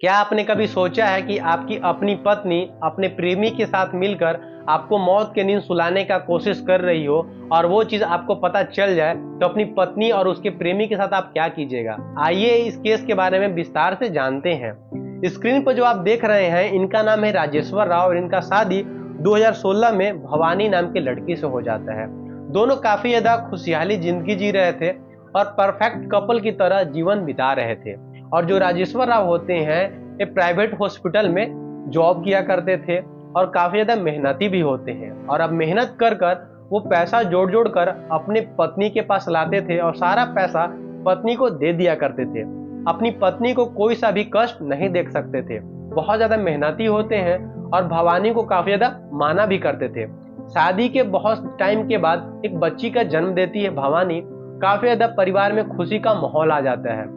क्या आपने कभी सोचा है कि आपकी अपनी पत्नी अपने प्रेमी के साथ मिलकर आपको मौत की नींद सुलाने का कोशिश कर रही हो और वो चीज आपको पता चल जाए तो अपनी पत्नी और उसके प्रेमी के साथ आप क्या कीजिएगा? आइए इस केस के बारे में विस्तार से जानते हैं। स्क्रीन पर जो आप देख रहे हैं इनका नाम है राजेश्वर राव और इनका शादी 2016 में भवानी नाम की लड़की से हो जाता है। दोनों काफी ज्यादा खुशहाली जिंदगी जी रहे थे और परफेक्ट कपल की तरह जीवन बिता रहे थे। और जो राजेश्वर राव होते हैं ये प्राइवेट हॉस्पिटल में जॉब किया करते थे और काफी ज्यादा मेहनती भी होते हैं। और अब मेहनत कर कर वो पैसा जोड़ जोड़ कर अपने पत्नी के पास लाते थे और सारा पैसा पत्नी को दे दिया करते थे। अपनी पत्नी को कोई सा भी कष्ट नहीं देख सकते थे। बहुत ज्यादा मेहनती होते हैं और भवानी को काफी ज्यादा माना भी करते थे। शादी के बहुत टाइम के बाद एक बच्ची का जन्म देती है भवानी। काफी ज्यादा परिवार में खुशी का माहौल आ जाता है।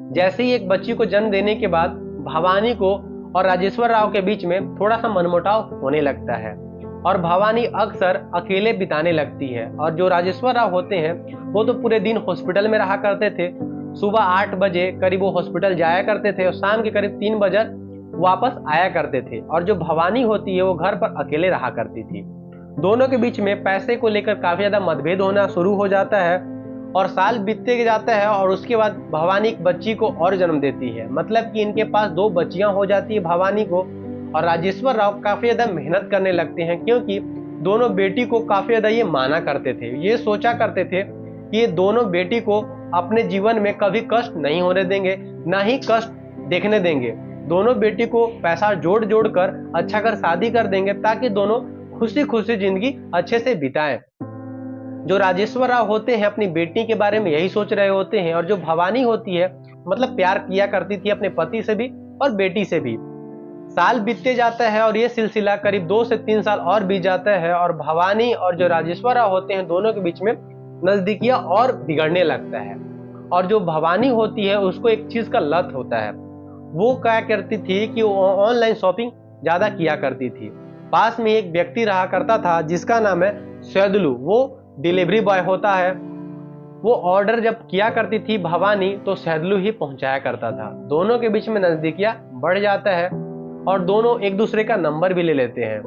जैसे ही एक बच्ची को जन्म देने के बाद भवानी को और राजेश्वर राव के बीच में थोड़ा सा मनमुटाव होने लगता है और भवानी अक्सर अकेले बिताने लगती है। और जो राजेश्वर राव होते हैं वो तो पूरे दिन हॉस्पिटल में रहा करते थे। सुबह 8 बजे करीब वो हॉस्पिटल जाया करते थे और शाम के करीब 3 बजे वापस आया करते थे। और जो भवानी होती है वो घर पर अकेले रहा करती थी। दोनों के बीच में पैसे को लेकर काफी ज्यादा मतभेद होना शुरू हो जाता है और साल बीतते जाता है और उसके बाद भवानी एक बच्ची को और जन्म देती है। मतलब कि इनके पास 2 बच्चियां हो जाती है भवानी को। और राजेश्वर राव काफी ज्यादा मेहनत करने लगते हैं क्योंकि दोनों बेटी को काफी ज्यादा ये माना करते थे। ये सोचा करते थे कि ये दोनों बेटी को अपने जीवन में कभी कष्ट नहीं होने देंगे, ना ही कष्ट देखने देंगे। दोनों बेटी को पैसा जोड़ जोड़ कर अच्छा कर शादी कर देंगे ताकि दोनों खुशी खुशी जिंदगी अच्छे से बिताएं। जो राजेश्वर राव होते हैं अपनी बेटी के बारे में यही सोच रहे होते हैं। और जो भवानी होती है मतलब प्यार किया करती थी अपने पति से भी और बेटी से भी। साल बीतते जाता है और ये सिलसिला करीब 2 से 3 साल और बीत जाता है और भवानी और जो राजेश्वर राव होते हैं दोनों के बीच में नजदीकियां और बिगड़ने लगता है। और जो भवानी होती है उसको एक चीज का लत होता है। वो क्या करती थी कि वो ऑनलाइन शॉपिंग ज्यादा किया करती थी। पास में एक व्यक्ति रहा करता था जिसका नाम है सैदुलू। वो डिलीवरी बॉय होता है। वो ऑर्डर जब किया करती थी भवानी तो सैदुलू ही पहुंचाया करता था। दोनों के बीच में नजदीकियां बढ़ जाता है और दोनों एक दूसरे का नंबर भी ले लेते हैं।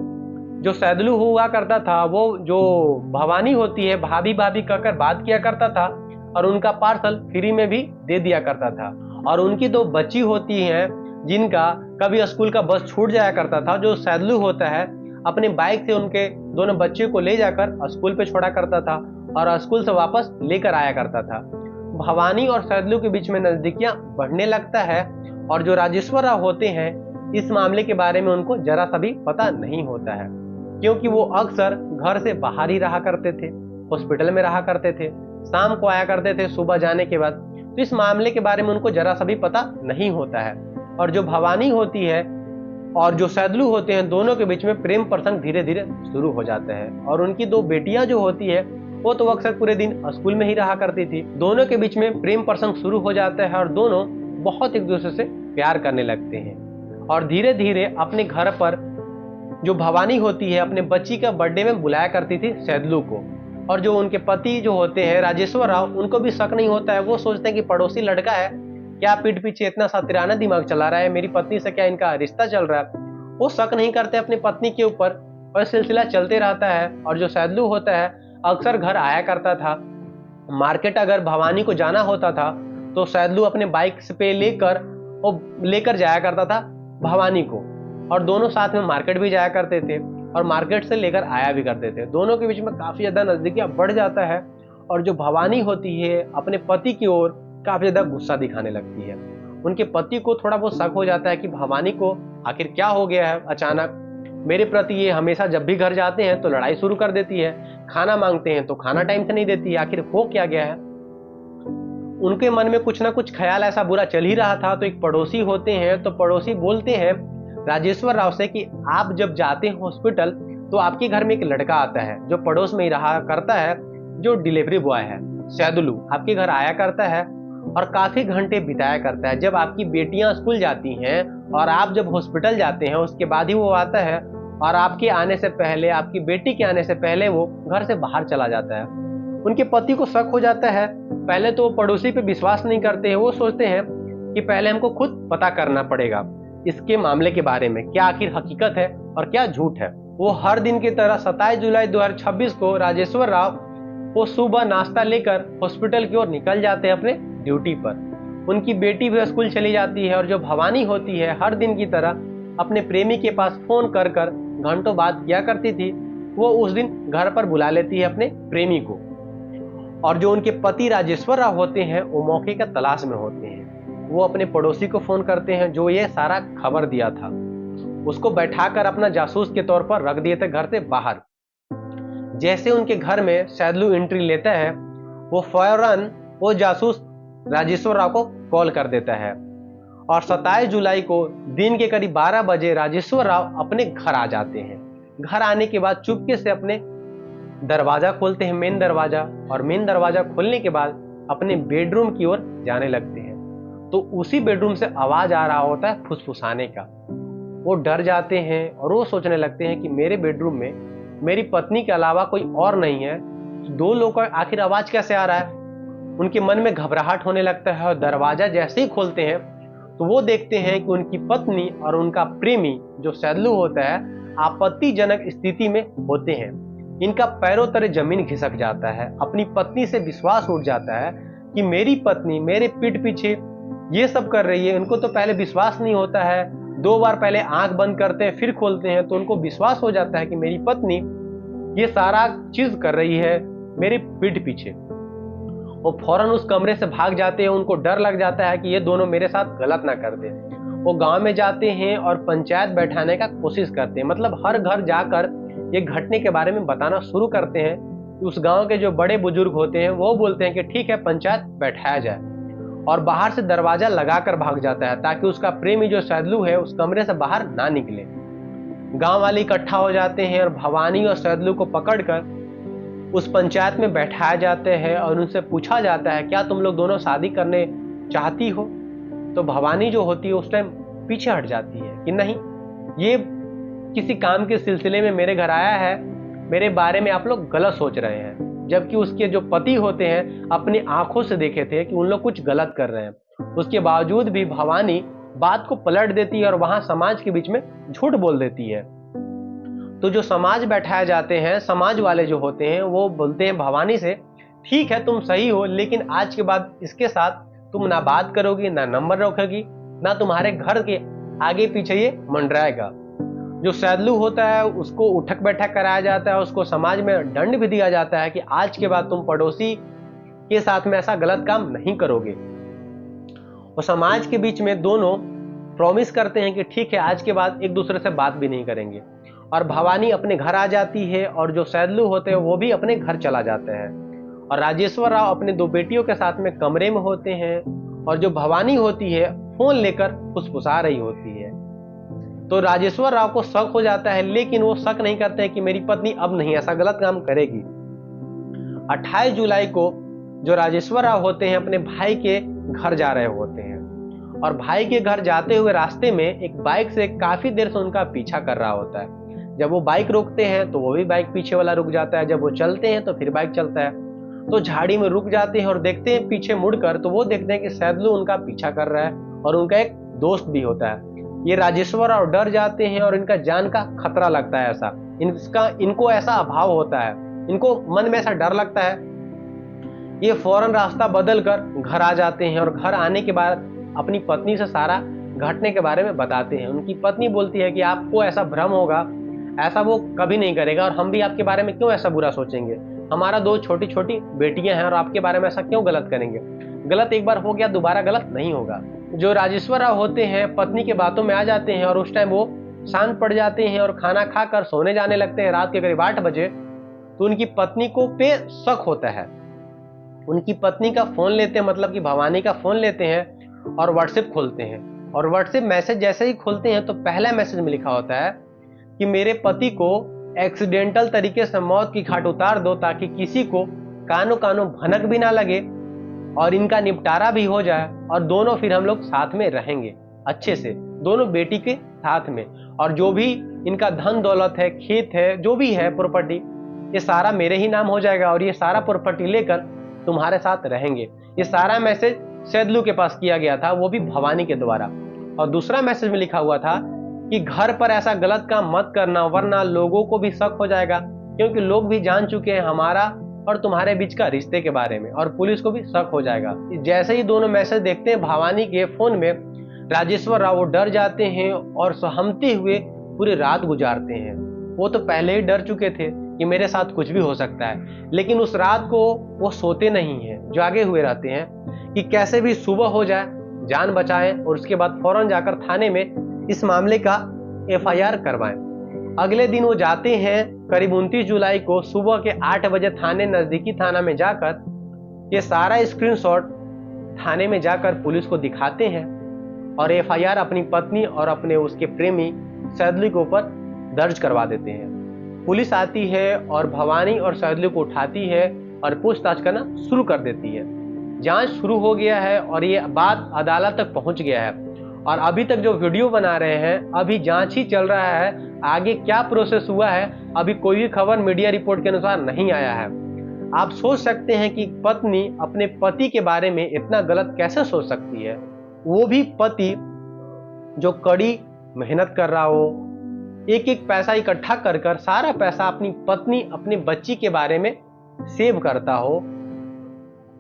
जो सैदुलू हुआ करता था वो जो भवानी होती है भाभी भाभी कहकर बात किया करता था और उनका पार्सल फ्री में भी दे दिया करता था। और उनकी 2 बच्ची होती हैं जिनका कभी स्कूल का बस छूट जाया करता था। जो सैदुलू होता है अपने बाइक से उनके दोनों बच्चे को ले जाकर स्कूल पे छोड़ा करता था और स्कूल से वापस लेकर आया करता था। भवानी और सैदुलू के बीच में नजदीकियां बढ़ने लगता है और जो राजेश्वर राव होते हैं इस मामले के बारे में उनको जरा सा भी पता नहीं होता है क्योंकि वो अक्सर घर से बाहर ही रहा करते थे, हॉस्पिटल में रहा करते थे, शाम को आया करते थे सुबह जाने के बाद। तो इस मामले के बारे में उनको जरा सा भी पता नहीं होता है। और जो भवानी होती है और जो सैदुलू होते हैं दोनों के बीच में प्रेम प्रसंग धीरे धीरे शुरू हो जाता है। और उनकी 2 बेटियां जो होती है वो तो अक्सर पूरे दिन स्कूल में ही रहा करती थी। दोनों के बीच में प्रेम प्रसंग शुरू हो जाता है और दोनों बहुत एक दूसरे से प्यार करने लगते हैं। और धीरे धीरे अपने घर पर जो भवानी होती है अपने बच्ची का बर्थडे में बुलाया करती थी सैदुलू को। और जो उनके पति जो होते हैं राजेश्वर राव उनको भी शक नहीं होता है। वो सोचते हैं कि पड़ोसी लड़का है, क्या पीठ पीछे इतना सातिराना दिमाग चला रहा है, मेरी पत्नी से क्या इनका रिश्ता चल रहा है। वो शक नहीं करते अपनी पत्नी के ऊपर और सिलसिला चलते रहता है। और जो सैदुलू होता है अक्सर घर आया करता था। मार्केट अगर भवानी को जाना होता था तो सैदुलू अपने बाइक पे लेकर जाया करता था भवानी को और दोनों साथ में मार्केट भी जाया करते थे और मार्केट से लेकर आया भी करते थे। दोनों के बीच में काफी ज्यादा नजदीकियां बढ़ जाता है और जो भवानी होती है अपने पति की ओर काफी ज्यादा गुस्सा दिखाने लगती है। उनके पति को थोड़ा बहुत शक हो जाता है कि भवानी को आखिर क्या हो गया है अचानक मेरे प्रति। ये हमेशा जब भी घर जाते हैं तो लड़ाई शुरू कर देती है, खाना मांगते हैं तो खाना टाइम से नहीं देती है, आखिर हो क्या गया है। उनके मन में कुछ ना कुछ ख्याल ऐसा बुरा चल ही रहा था। तो एक पड़ोसी होते हैं तो पड़ोसी बोलते हैं राजेश्वर राव से कि आप जब जाते हैं हॉस्पिटल तो आपके घर में एक लड़का आता है जो पड़ोस में ही रहा करता है, जो डिलीवरी बॉय है सैदुलू, आपके घर आया करता है और काफी घंटे बिताया करता है। जब आपकी बेटियां स्कूल जाती हैं और आप जब हॉस्पिटल जाते हैं उसके बाद ही वो आता है और आपके आने से पहले, आपकी बेटी के आने से पहले वो घर से बाहर चला जाता है। उनके पति को शक हो जाता है। पहले तो वो पड़ोसी पे विश्वास नहीं करते हैं। वो सोचते हैं कि पहले हमको खुद पता करना पड़ेगा इसके मामले के बारे में, क्या आखिर हकीकत है और क्या झूठ है। वो हर दिन की तरह 27 जुलाई 2026 को राजेश्वर राव वो सुबह नाश्ता लेकर हॉस्पिटल की ओर निकल जाते हैं अपने ड्यूटी पर। उनकी बेटी भी स्कूल चली जाती है और जो भवानी होती है हर दिन की तरह अपने प्रेमी के पास फोन कर कर घंटों बात किया करती थी, वो उस दिन घर पर बुला लेती है अपने प्रेमी को। और जो उनके पति राजेश्वर राव होते हैं वो मौके का तलाश में होते हैं। वो अपने पड़ोसी को फोन करते हैं जो ये सारा खबर दिया था, उसको बैठाकर अपना जासूस के तौर पर रख दिए थे घर से बाहर। जैसे उनके घर में सैदलू एंट्री लेता है वो फौरन वो जासूस राजेश्वर राव को कॉल कर देता है और 27 जुलाई को दिन के करीब 12 बजे राजेश्वर राव अपने घर आ जाते हैं। घर आने के बाद चुपके से अपने दरवाजा खोलते हैं, मेन दरवाजा, और मेन दरवाजा खोलने के बाद अपने बेडरूम की ओर जाने लगते हैं। तो उसी बेडरूम से आवाज आ रहा होता है फुसफुसाने का। वो डर जाते हैं और वो सोचने लगते हैं कि मेरे बेडरूम में मेरी पत्नी के अलावा कोई और नहीं है, दो लोगों का आखिर आवाज कैसे आ रहा है। उनके मन में घबराहट होने लगता है और दरवाजा जैसे ही खोलते हैं तो वो देखते हैं कि उनकी पत्नी और उनका प्रेमी जो सैदलू होता है आपत्तिजनक स्थिति में होते हैं। इनका पैरों तले जमीन खिसक जाता है। अपनी पत्नी से विश्वास उठ जाता है कि मेरी पत्नी मेरे पीठ पीछे ये सब कर रही है। इनको तो पहले विश्वास नहीं होता है, 2 बार पहले आंख बंद करते हैं फिर खोलते हैं तो उनको विश्वास हो जाता है कि मेरी पत्नी ये सारा चीज कर रही है मेरे पीठ पीछे। वो फौरन उस कमरे से भाग जाते हैं। उनको डर लग जाता है कि ये दोनों मेरे साथ गलत ना कर दे। वो गांव में जाते हैं और पंचायत बैठाने का कोशिश करते हैं, मतलब हर घर जाकर ये घटने के बारे में बताना शुरू करते हैं। उस गांव के जो बड़े बुजुर्ग होते हैं वो बोलते हैं कि ठीक है पंचायत बैठाया जाए, और बाहर से दरवाजा लगाकर भाग जाता है ताकि उसका प्रेमी जो सैदलू है उस कमरे से बाहर ना निकले। गांव वाले इकट्ठा हो जाते हैं और भवानी और सैदलू को पकड़कर उस पंचायत में बैठाया जाते हैं और उनसे पूछा जाता है क्या तुम लोग दोनों शादी करने चाहती हो। तो भवानी जो होती है उस टाइम पीछे हट जाती है कि नहीं, ये किसी काम के सिलसिले में मेरे घर आया है, मेरे बारे में आप लोग गलत सोच रहे हैं। जबकि उसके जो पति होते हैं अपनी आंखों से देखे थे कि उन लोग कुछ गलत कर रहे हैं। उसके बावजूद भी भवानी बात को पलट देती है और वहां समाज के बीच में झूठ बोल देती है। तो जो समाज बैठाए जाते हैं, समाज वाले जो होते हैं वो बोलते हैं भवानी से ठीक है तुम सही हो, लेकिन आज के बाद इसके साथ तुम ना बात करोगी, ना नंबर रखोगी, ना तुम्हारे घर के आगे पीछे ये मंडराएगा। जो सैदलू होता है उसको उठक बैठक कराया जाता है, उसको समाज में दंड भी दिया जाता है कि आज के बाद तुम पड़ोसी के साथ में ऐसा गलत काम नहीं करोगे। और समाज के बीच में दोनों प्रॉमिस करते हैं कि ठीक है आज के बाद एक दूसरे से बात भी नहीं करेंगे। और भवानी अपने घर आ जाती है और जो सैदलू होते हैं वो भी अपने घर चला जाते हैं। और राजेश्वर राव अपने 2 बेटियों के साथ में कमरे में होते हैं और जो भवानी होती है फोन लेकर फुसफुसा रही होती है। तो राजेश्वर राव को शक हो जाता है, लेकिन वो शक नहीं करते हैं कि मेरी पत्नी अब नहीं ऐसा गलत काम करेगी। 28 जुलाई को जो राजेश्वर राव होते हैं अपने भाई के घर जा रहे होते हैं और भाई के घर जाते हुए रास्ते में एक बाइक से काफी देर से उनका पीछा कर रहा होता है। जब वो बाइक रोकते हैं तो वो भी बाइक पीछे वाला रुक जाता है, जब वो चलते हैं तो फिर बाइक चलता है। तो झाड़ी में रुक जाते हैं और देखते हैं पीछे मुड़कर तो वो देखते हैं कि सैदलू उनका पीछा कर रहा है और उनका एक दोस्त भी होता है। ये राजेश्वर और डर जाते हैं और इनका जान का खतरा लगता है। ऐसा इनको ऐसा अभाव होता है, इनको मन में ऐसा डर लगता है। ये फौरन रास्ता बदल कर घर आ जाते हैं और घर आने के बाद अपनी पत्नी से सारा घटने के बारे में बताते हैं। उनकी पत्नी बोलती है कि आपको ऐसा भ्रम होगा, ऐसा वो कभी नहीं करेगा और हम भी आपके बारे में क्यों ऐसा बुरा सोचेंगे। हमारा 2 छोटी छोटी बेटियां हैं और आपके बारे में ऐसा क्यों गलत करेंगे। गलत एक बार हो गया, दोबारा गलत नहीं होगा। जो राजेश्वर राव होते हैं पत्नी के बातों में आ जाते हैं और उस टाइम वो शांत पड़ जाते हैं और खाना खाकर सोने जाने लगते हैं रात के करीब 8 बजे। तो उनकी पत्नी को पे शक होता है। उनकी पत्नी का फोन लेते हैं, मतलब कि भवानी का फोन लेते हैं और व्हाट्सएप खोलते हैं। और व्हाट्सएप मैसेज जैसे ही खोलते हैं तो पहला मैसेज में लिखा होता है कि मेरे पति को एक्सीडेंटल तरीके से मौत की घाट उतार दो ताकि किसी को कानो कानो भनक भी ना लगे और इनका निपटारा भी हो जाए और दोनों फिर हम लोग साथ में रहेंगे अच्छे से, दोनों बेटी के साथ में। और जो भी इनका धन दौलत है, खेत है, जो भी है प्रॉपर्टी, ये सारा मेरे ही नाम हो जाएगा और ये सारा प्रॉपर्टी लेकर तुम्हारे साथ रहेंगे। ये सारा मैसेज सैदलू के पास किया गया था, वो भी भवानी के द्वारा। और दूसरा मैसेज में लिखा हुआ था कि घर पर ऐसा गलत काम मत करना वरना लोगों को भी शक हो जाएगा, क्योंकि लोग भी जान चुके हैं हमारा और तुम्हारे बीच का रिश्ते के बारे में, और पुलिस को भी शक हो जाएगा। जैसे ही दोनों मैसेज देखते हैं भवानी के फोन में, राजेश्वर राव वो डर जाते हैं और सहमते हुए पूरी रात गुजारते हैं। वो तो पहले ही डर चुके थे कि मेरे साथ कुछ भी हो सकता है, लेकिन उस रात को वो सोते नहीं हैं, जागे हुए रहते हैं कि कैसे भी सुबह हो जाए, जान बचाएं और उसके बाद फौरन जाकर थाने में इस मामले का FIR करवाएं। अगले दिन वो जाते हैं करीब 29 जुलाई को सुबह के 8 बजे थाने, नजदीकी थाना में जाकर ये सारा स्क्रीनशॉट थाने में जाकर पुलिस को दिखाते हैं और FIR अपनी पत्नी और अपने उसके प्रेमी सैदलू के ऊपर दर्ज करवा देते हैं। पुलिस आती है और भवानी और सैदलू को उठाती है और पूछताछ करना शुरू कर देती है। जांच शुरू हो गया है और ये बात अदालत तक पहुंच गया है, और अभी तक जो वीडियो बना रहे हैं अभी जांच ही चल रहा है। आगे क्या प्रोसेस हुआ है अभी कोई भी खबर मीडिया रिपोर्ट के अनुसार नहीं आया है। आप सोच सकते हैं कि पत्नी अपने पति के बारे में इतना गलत कैसे सोच सकती है, वो भी पति जो कड़ी मेहनत कर रहा हो, एक एक पैसा इकट्ठा कर कर सारा पैसा अपनी पत्नी अपने बच्ची के बारे में सेव करता हो,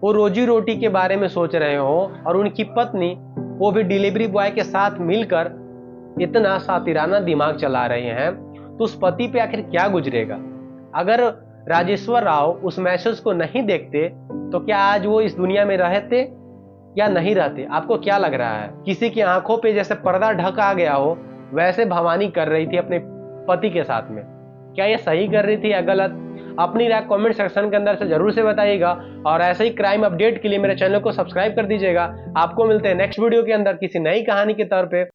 वो रोजी रोटी के बारे में सोच रहे हो, और उनकी पत्नी वो भी डिलीवरी बॉय के साथ मिलकर इतना सातिराना दिमाग चला रहे हैं, तो उस पति पे आखिर क्या गुजरेगा। अगर राजेश्वर राव उस मैसेज को नहीं देखते तो क्या आज वो इस दुनिया में रहते या नहीं रहते? आपको क्या लग रहा है? किसी की आंखों पे जैसे पर्दा ढक आ गया हो वैसे भवानी कर रही थी अपने पति के साथ में। क्या ये सही कर रही थी या गलत? अपनी राय कमेंट सेक्शन के अंदर से जरूर से बताइएगा, और ऐसे ही क्राइम अपडेट के लिए मेरे चैनल को सब्सक्राइब कर दीजिएगा। आपको मिलते हैं नेक्स्ट वीडियो के अंदर किसी नई कहानी के तौर पे।